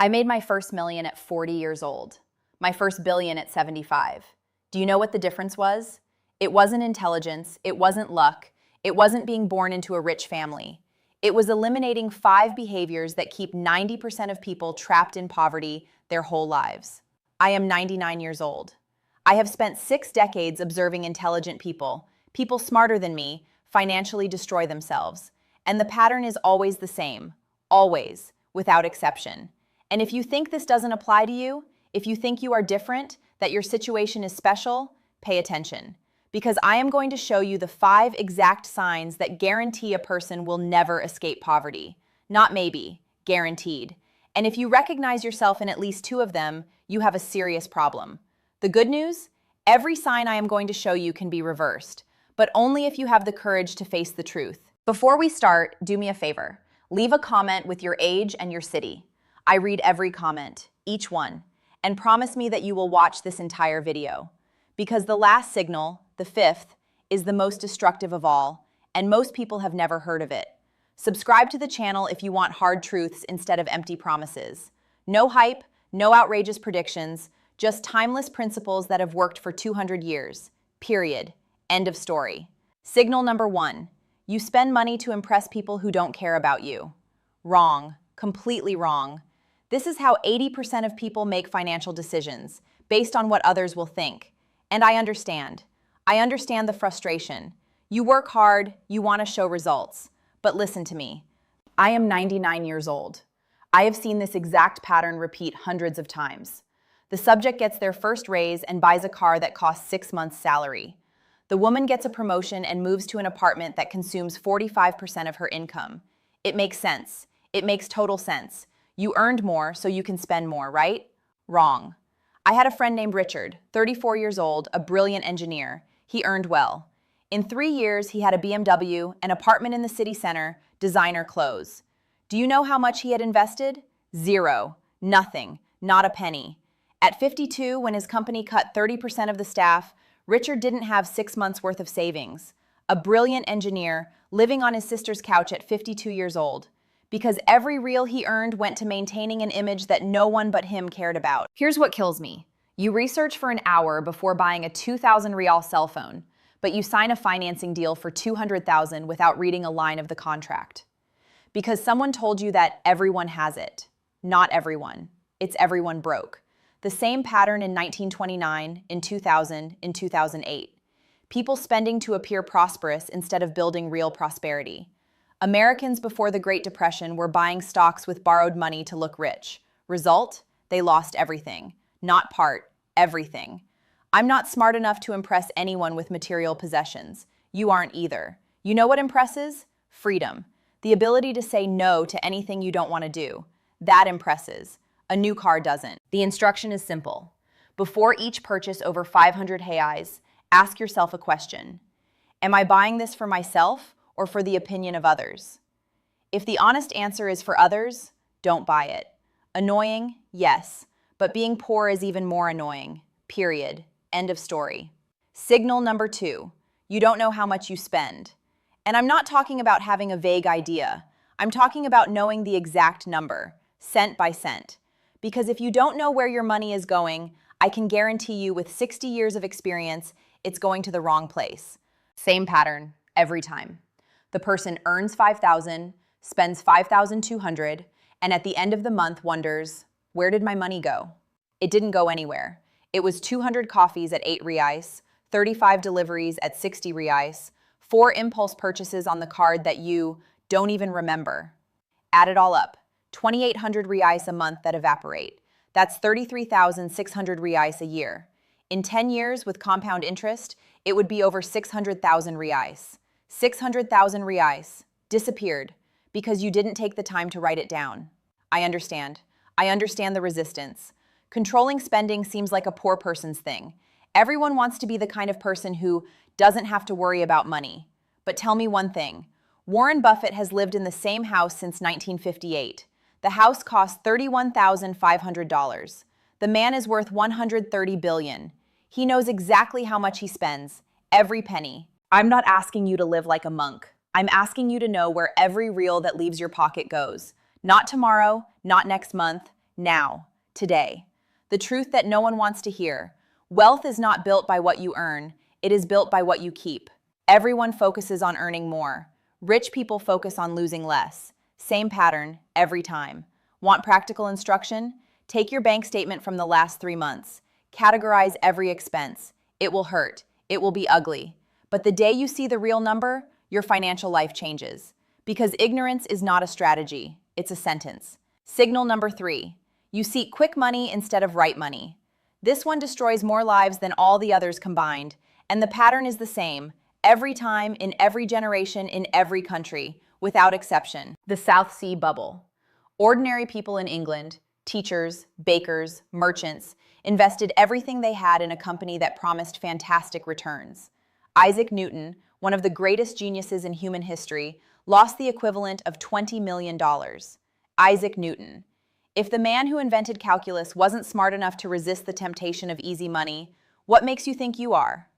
I made my first million at 40 years old, my first billion at 75. Do you know what the difference was? It wasn't intelligence, it wasn't luck, it wasn't being born into a rich family. It was eliminating 5 behaviors that keep 90% of people trapped in poverty their whole lives. I am 99 years old. I have spent 6 decades observing intelligent people, people smarter than me, financially destroy themselves. And the pattern is always the same, always, without exception. And if you think this doesn't apply to you, if you think you are different, that your situation is special, pay attention. Because I am going to show you the 5 exact signs that guarantee a person will never escape poverty. Not maybe, guaranteed. And if you recognize yourself in at least 2 of them, you have a serious problem. The good news? Every sign I am going to show you can be reversed, but only if you have the courage to face the truth. Before we start, do me a favor. Leave a comment with your age and your city. I read every comment, each one, and promise me that you will watch this entire video. Because the last signal, the 5th, is the most destructive of all, and most people have never heard of it. Subscribe to the channel if you want hard truths instead of empty promises. No hype, no outrageous predictions, just timeless principles that have worked for 200 years. Period. End of story. Signal number 1. You spend money to impress people who don't care about you. Wrong. Completely wrong. This is how 80% of people make financial decisions, based on what others will think. And I understand. I understand the frustration. You work hard, you want to show results. But listen to me. I am 99 years old. I have seen this exact pattern repeat hundreds of times. The subject gets their first raise and buys a car that costs 6 months' salary. The woman gets a promotion and moves to an apartment that consumes 45% of her income. It makes sense. It makes total sense. You earned more, so you can spend more, right? Wrong. I had a friend named Richard, 34 years old, a brilliant engineer. He earned well. In 3 years, he had a BMW, an apartment in the city center, designer clothes. Do you know how much he had invested? 0. Nothing. Not a penny. At 52, when his company cut 30% of the staff, Richard didn't have 6 months' worth of savings. A brilliant engineer, living on his sister's couch at 52 years old. Because every real he earned went to maintaining an image that no one but him cared about. Here's what kills me. You research for an hour before buying a 2,000 real cell phone, but you sign a financing deal for 200,000 without reading a line of the contract. Because someone told you that everyone has it. Not everyone. It's everyone broke. The same pattern in 1929, in 2000, in 2008. People spending to appear prosperous instead of building real prosperity. Americans before the Great Depression were buying stocks with borrowed money to look rich. Result? They lost everything. Not part, everything. I'm not smart enough to impress anyone with material possessions. You aren't either. You know what impresses? Freedom. The ability to say no to anything you don't want to do. That impresses. A new car doesn't. The instruction is simple. Before each purchase over 500 reais, ask yourself a question. Am I buying this for myself or for the opinion of others? If the honest answer is for others, don't buy it. Annoying? Yes. But being poor is even more annoying. Period. End of story. Signal number 2. You don't know how much you spend. And I'm not talking about having a vague idea. I'm talking about knowing the exact number, cent by cent. Because if you don't know where your money is going, I can guarantee you with 60 years of experience, it's going to the wrong place. Same pattern, every time. The person earns 5,000, spends 5,200, and at the end of the month wonders, where did my money go? It didn't go anywhere. It was 200 coffees at 8 reais, 35 deliveries at 60 reais, 4 impulse purchases on the card that you don't even remember. Add it all up, 2,800 reais a month that evaporate. That's 33,600 reais a year. In 10 years with compound interest, it would be over 600,000 reais. 600,000 reais disappeared because you didn't take the time to write it down. I understand. I understand the resistance. Controlling spending seems like a poor person's thing. Everyone wants to be the kind of person who doesn't have to worry about money. But tell me one thing. Warren Buffett has lived in the same house since 1958. The house cost $31,500. The man is worth $130 billion. He knows exactly how much he spends, every penny. I'm not asking you to live like a monk. I'm asking you to know where every real that leaves your pocket goes. Not tomorrow, not next month, now, today. The truth that no one wants to hear. Wealth is not built by what you earn, it is built by what you keep. Everyone focuses on earning more. Rich people focus on losing less. Same pattern, every time. Want practical instruction? Take your bank statement from the last 3 months. Categorize every expense. It will hurt. It will be ugly. But the day you see the real number, your financial life changes. Because ignorance is not a strategy, it's a sentence. Signal number 3. You seek quick money instead of right money. This one destroys more lives than all the others combined, and the pattern is the same, every time, in every generation, in every country, without exception. The South Sea Bubble. Ordinary people in England, teachers, bakers, merchants, invested everything they had in a company that promised fantastic returns. Isaac Newton, one of the greatest geniuses in human history, lost the equivalent of $20 million. Isaac Newton. If the man who invented calculus wasn't smart enough to resist the temptation of easy money, what makes you think you are?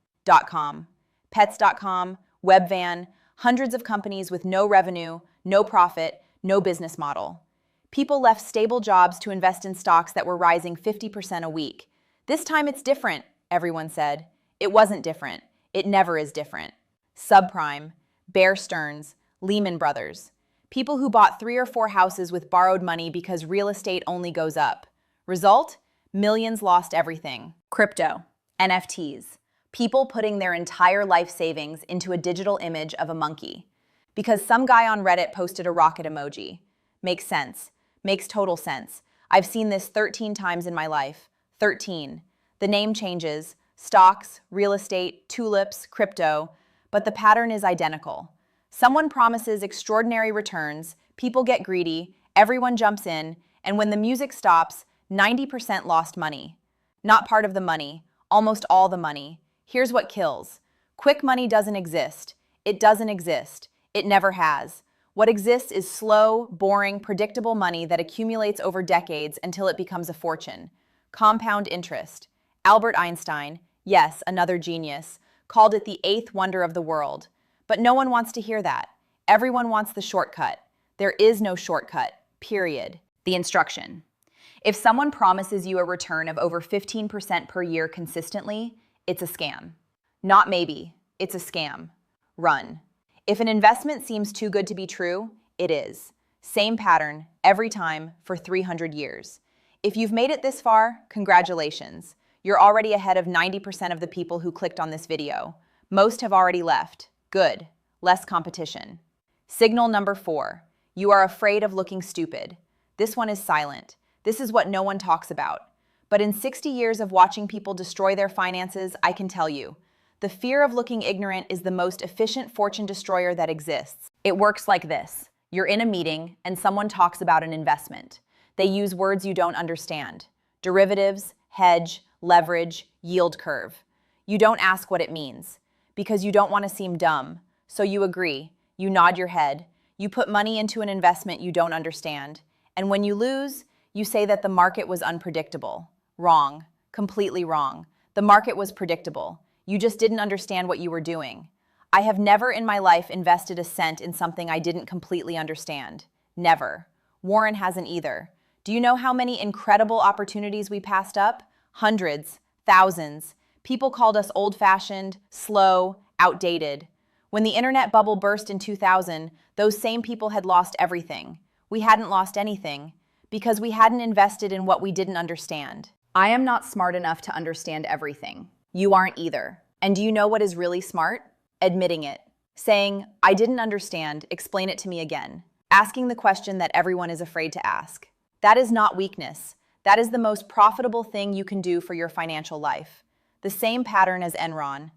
.com, Pets.com, Webvan, hundreds of companies with no revenue, no profit, no business model. People left stable jobs to invest in stocks that were rising 50% a week. This time it's different, everyone said. It wasn't different. It never is different. Subprime, Bear Stearns, Lehman Brothers. People who bought 3 or 4 houses with borrowed money because real estate only goes up. Result? Millions lost everything. Crypto, NFTs. People putting their entire life savings into a digital image of a monkey. Because some guy on Reddit posted a rocket emoji. Makes sense. Makes total sense. I've seen this 13 times in my life. 13. The name changes. Stocks, real estate, tulips, crypto. But the pattern is identical. Someone promises extraordinary returns, people get greedy, everyone jumps in, and when the music stops, 90% lost money. Not part of the money, almost all the money. Here's what kills. Quick money doesn't exist. It doesn't exist. It never has. What exists is slow, boring, predictable money that accumulates over decades until it becomes a fortune. Compound interest. Albert Einstein, yes, another genius, called it the 8th wonder of the world. But no one wants to hear that. Everyone wants the shortcut. There is no shortcut, period. The instruction. If someone promises you a return of over 15% per year consistently, it's a scam. Not maybe, it's a scam. Run. If an investment seems too good to be true, it is. Same pattern, every time, for 300 years. If you've made it this far, congratulations. You're already ahead of 90% of the people who clicked on this video. Most have already left. Good. Less competition. Signal number 4. You are afraid of looking stupid. This one is silent. This is what no one talks about. But in 60 years of watching people destroy their finances, I can tell you, the fear of looking ignorant is the most efficient fortune destroyer that exists. It works like this. You're in a meeting and someone talks about an investment. They use words you don't understand. Derivatives, hedge, leverage, yield curve. You don't ask what it means because you don't want to seem dumb. So you agree, you nod your head, you put money into an investment you don't understand. And when you lose, you say that the market was unpredictable. Wrong. Completely wrong. The market was predictable. You just didn't understand what you were doing. I have never in my life invested a cent in something I didn't completely understand. Never. Warren hasn't either. Do you know how many incredible opportunities we passed up? Hundreds, thousands. People called us old-fashioned, slow, outdated. When the internet bubble burst in 2000, those same people had lost everything. We hadn't lost anything because we hadn't invested in what we didn't understand. I am not smart enough to understand everything. You aren't either. And do you know what is really smart? Admitting it. Saying, I didn't understand, explain it to me again. Asking the question that everyone is afraid to ask. That is not weakness. That is the most profitable thing you can do for your financial life. The same pattern as Enron.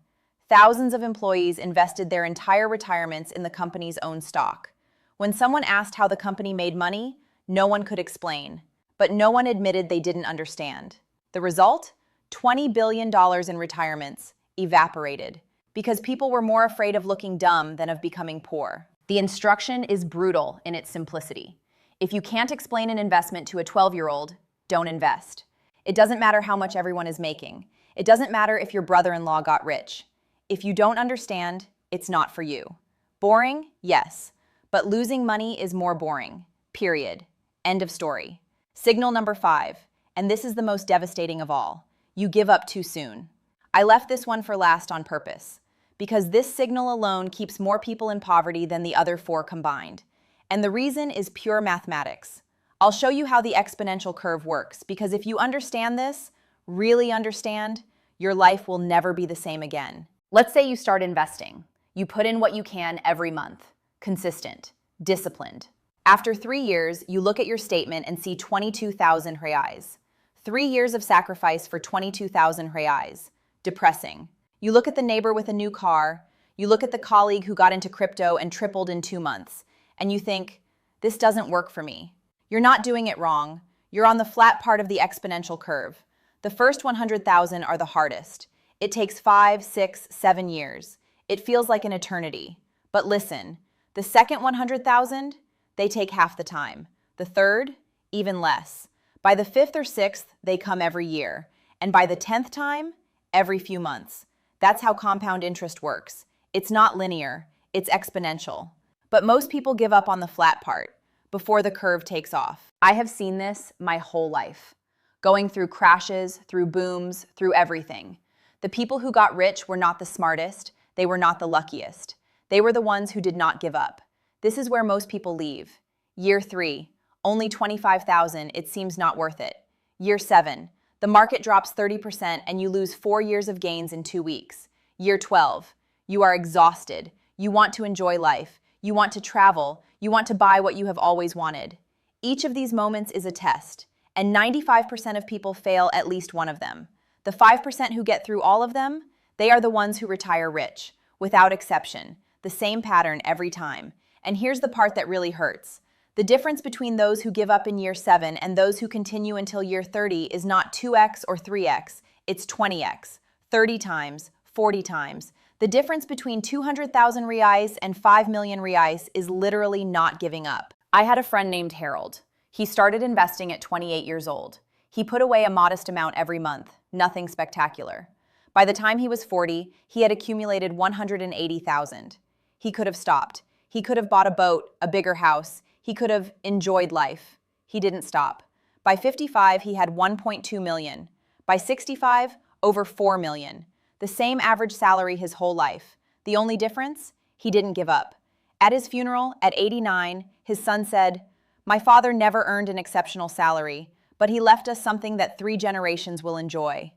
Thousands of employees invested their entire retirements in the company's own stock. When someone asked how the company made money, no one could explain. But no one admitted they didn't understand. The result? $20 billion in retirements evaporated because people were more afraid of looking dumb than of becoming poor. The instruction is brutal in its simplicity. If you can't explain an investment to a 12-year-old, don't invest. It doesn't matter how much everyone is making. It doesn't matter if your brother-in-law got rich. If you don't understand, it's not for you. Boring? Yes. But losing money is more boring. Period. End of story. Signal number 5, and this is the most devastating of all. You give up too soon. I left this one for last on purpose, because this signal alone keeps more people in poverty than the other 4 combined. And the reason is pure mathematics. I'll show you how the exponential curve works, because if you understand this, really understand, your life will never be the same again. Let's say you start investing. You put in what you can every month. Consistent. Disciplined. After 3 years, you look at your statement and see 22,000 reais. 3 years of sacrifice for 22,000 reais. Depressing. You look at the neighbor with a new car. You look at the colleague who got into crypto and tripled in 2 months. And you think, this doesn't work for me. You're not doing it wrong. You're on the flat part of the exponential curve. The first 100,000 are the hardest. It takes 5, 6, 7 years. It feels like an eternity. But listen, the second 100,000, they take half the time. The third, even less. By the 5th or 6th, they come every year. And by the 10th time, every few months. That's how compound interest works. It's not linear, it's exponential. But most people give up on the flat part, before the curve takes off. I have seen this my whole life. Going through crashes, through booms, through everything. The people who got rich were not the smartest, they were not the luckiest. They were the ones who did not give up. This is where most people leave. Year 3, only 25,000, it seems not worth it. Year 7, the market drops 30% and you lose 4 years of gains in 2 weeks. Year 12, you are exhausted. You want to enjoy life. You want to travel. You want to buy what you have always wanted. Each of these moments is a test, and 95% of people fail at least one of them. The 5% who get through all of them, they are the ones who retire rich, without exception, the same pattern every time. And here's the part that really hurts. The difference between those who give up in year 7 and those who continue until year 30 is not 2x or 3x, it's 20x, 30 times, 40 times. The difference between 200,000 reais and 5 million reais is literally not giving up. I had a friend named Harold. He started investing at 28 years old. He put away a modest amount every month, nothing spectacular. By the time he was 40, he had accumulated 180,000. He could have stopped. He could have bought a boat, a bigger house. He could have enjoyed life. He didn't stop. By 55, he had 1.2 million. By 65, over 4 million. The same average salary his whole life. The only difference? He didn't give up. At his funeral, at 89, his son said, "My father never earned an exceptional salary, but he left us something that 3 generations will enjoy."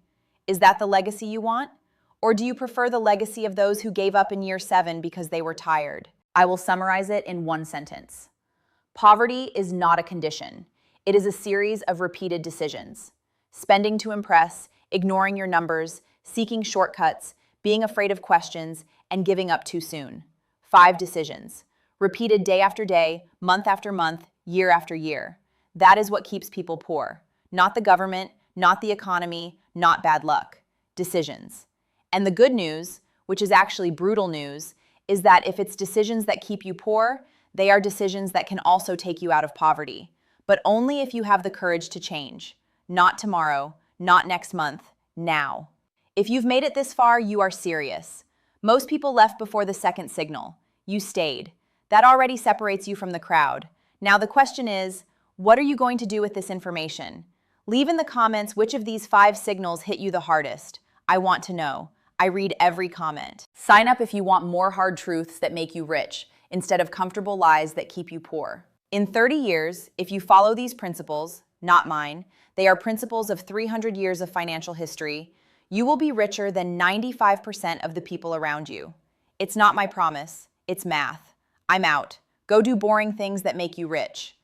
Is that the legacy you want? Or do you prefer the legacy of those who gave up in year 7 because they were tired? I will summarize it in one sentence. Poverty is not a condition. It is a series of repeated decisions. Spending to impress, ignoring your numbers, seeking shortcuts, being afraid of questions, and giving up too soon. 5 decisions, repeated day after day, month after month, year after year. That is what keeps people poor. Not the government, not the economy, not bad luck. Decisions. And the good news, which is actually brutal news, is that if it's decisions that keep you poor, they are decisions that can also take you out of poverty. But only if you have the courage to change. Not tomorrow, not next month, now. If you've made it this far, you are serious. Most people left before the second signal. You stayed. That already separates you from the crowd. Now the question is, what are you going to do with this information? Leave in the comments which of these 5 signals hit you the hardest. I want to know. I read every comment. Sign up if you want more hard truths that make you rich, instead of comfortable lies that keep you poor. In 30 years, if you follow these principles, not mine, they are principles of 300 years of financial history, you will be richer than 95% of the people around you. It's not my promise, it's math. I'm out. Go do boring things that make you rich.